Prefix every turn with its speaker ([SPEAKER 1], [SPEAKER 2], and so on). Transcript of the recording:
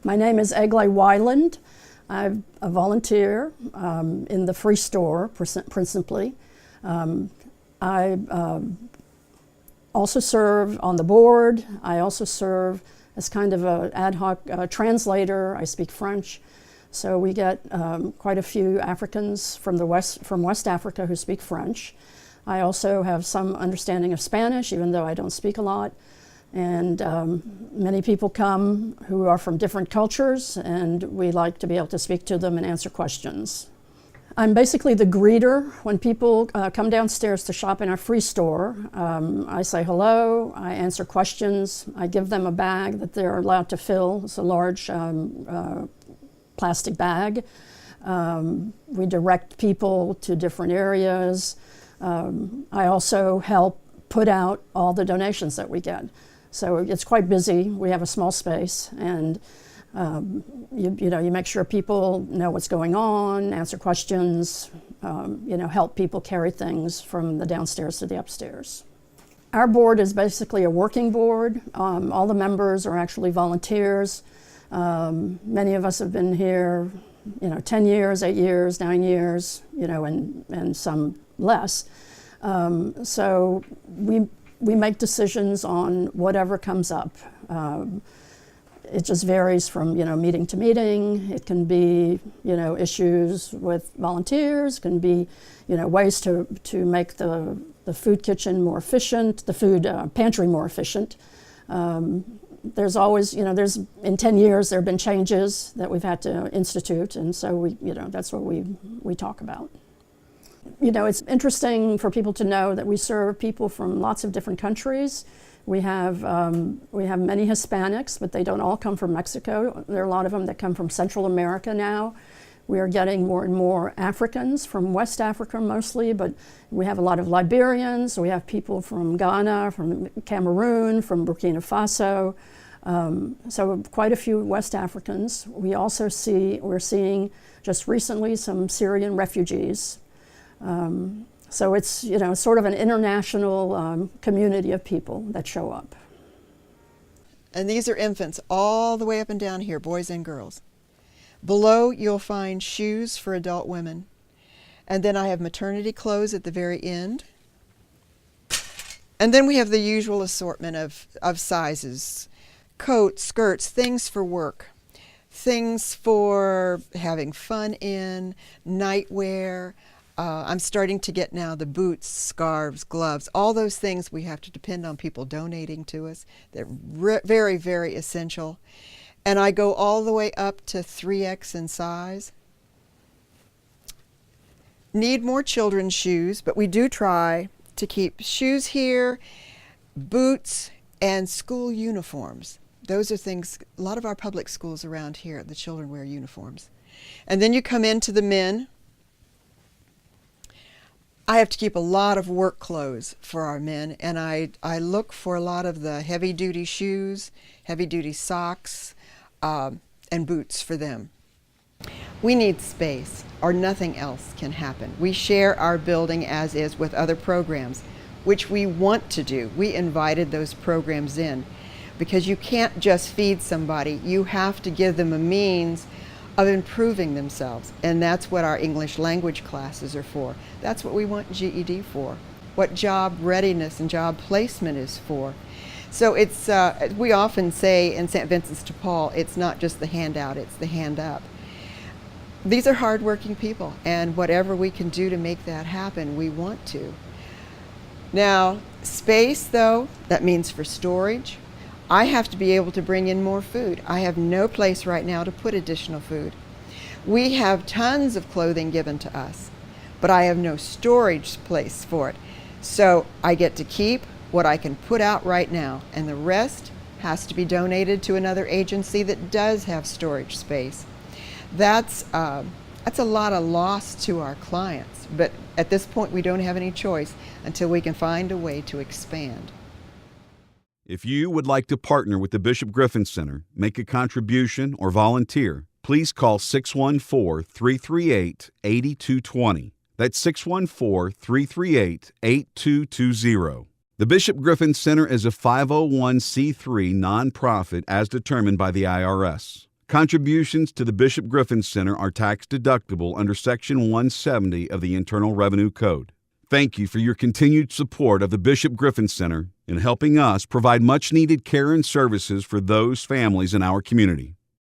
[SPEAKER 1] My name is Eglay Weiland. I'm a volunteer in the free store, principally. I also serve on the board. I also serve as kind of an ad hoc translator. I speak French. So we get quite a few Africans from West Africa who speak French. I also have some understanding of Spanish, even though I don't speak a lot. And many people come who are from different cultures, and we like to be able to speak to them and answer questions. I'm basically the greeter. When people come downstairs to shop in our free store, I say hello, I answer questions, I give them a bag that they're allowed to fill. It's a large plastic bag. We direct people to different areas. I also help put out all the donations that we get. So it's quite busy. We have a small space, and you make sure people know what's going on, answer questions, help people carry things from the downstairs to the upstairs. Our board is basically a working board. All the members are actually volunteers. Many of us have been here, 10 years, 8 years, 9 years, and some less. So we make decisions on whatever comes up. It just varies from meeting to meeting. It can be issues with volunteers. It can be ways to make the food kitchen more efficient, the food pantry more efficient. There's always in 10 years there have been changes that we've had to institute, and so that's what we talk about. It's interesting for people to know that we serve people from lots of different countries. We have many Hispanics, but they don't all come from Mexico. There are a lot of them that come from Central America now. We are getting more and more Africans from West Africa mostly, but we have a lot of Liberians. We have people from Ghana, from Cameroon, from Burkina Faso. So quite a few West Africans. We're seeing just recently some Syrian refugees. So it's sort of an international community of people that show up.
[SPEAKER 2] And these are infants all the way up and down here, boys and girls. Below you'll find shoes for adult women. And then I have maternity clothes at the very end. And then we have the usual assortment of sizes. Coats, skirts, things for work. Things for having fun in, nightwear. I'm starting to get now the boots, scarves, gloves, all those things we have to depend on people donating to us. They're very, very essential. And I go all the way up to 3X in size. Need more children's shoes, but we do try to keep shoes here, boots, and school uniforms. Those are things, a lot of our public schools around here, the children wear uniforms. And then you come into the men. I have to keep a lot of work clothes for our men, and I look for a lot of the heavy-duty shoes, heavy-duty socks, and boots for them. We need space, or nothing else can happen. We share our building as is with other programs, which we want to do. We invited those programs in, because you can't just feed somebody. You have to give them a means of improving themselves, and that's what our English language classes are for. That's what we want GED for, what job readiness and job placement is for. So it's, we often say in St. Vincent's de Paul, it's not just the handout, it's the hand up. These are hardworking people, and whatever we can do to make that happen, we want to. Now, space though, that means for storage. I have to be able to bring in more food. I have no place right now to put additional food. We have tons of clothing given to us, but I have no storage place for it. So I get to keep what I can put out right now, and the rest has to be donated to another agency that does have storage space. That's a lot of loss to our clients, but at this point we don't have any choice until we can find a way to expand.
[SPEAKER 3] If you would like to partner with the Bishop Griffen Center, make a contribution, or volunteer, please call 614-338-8220. That's 614-338-8220. The Bishop Griffen Center is a 501c3 nonprofit as determined by the IRS. Contributions to the Bishop Griffen Center are tax deductible under Section 170 of the Internal Revenue Code. Thank you for your continued support of the Bishop Griffen Center in helping us provide much-needed care and services for those families in our community.